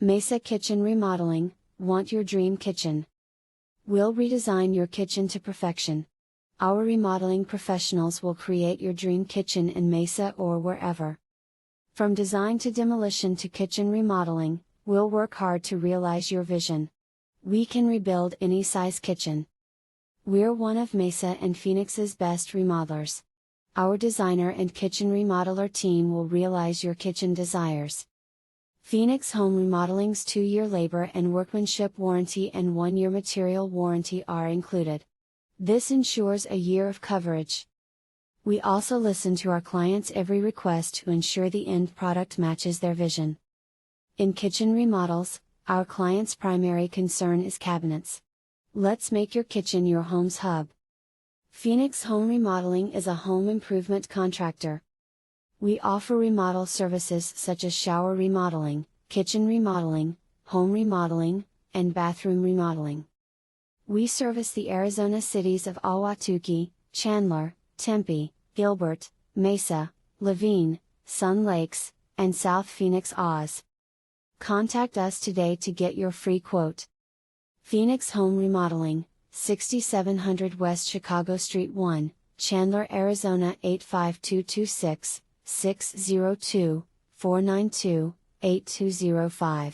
Mesa Kitchen Remodeling, want your dream kitchen? We'll redesign your kitchen to perfection. Our remodeling professionals will create your dream kitchen in Mesa or wherever. From design to demolition to kitchen remodeling, we'll work hard to realize your vision. We can rebuild any size kitchen. We're one of Mesa and Phoenix's best remodelers. Our designer and kitchen remodeler team will realize your kitchen desires. Phoenix Home Remodeling's 2-year labor and workmanship warranty and 1-year material warranty are included. This ensures a year of coverage. We also listen to our clients' every request to ensure the end product matches their vision. In kitchen remodels, our clients' primary concern is cabinets. Let's make your kitchen your home's hub. Phoenix Home Remodeling is a home improvement contractor. We offer remodel services such as shower remodeling, kitchen remodeling, home remodeling, and bathroom remodeling. We service the Arizona cities of Ahwatukee, Chandler, Tempe, Gilbert, Mesa, Laveen, Sun Lakes, and South Phoenix, Oz. Contact us today to get your free quote. Phoenix Home Remodeling, 6700 West Chicago Street 1, Chandler, Arizona 85226, 602-492-8205.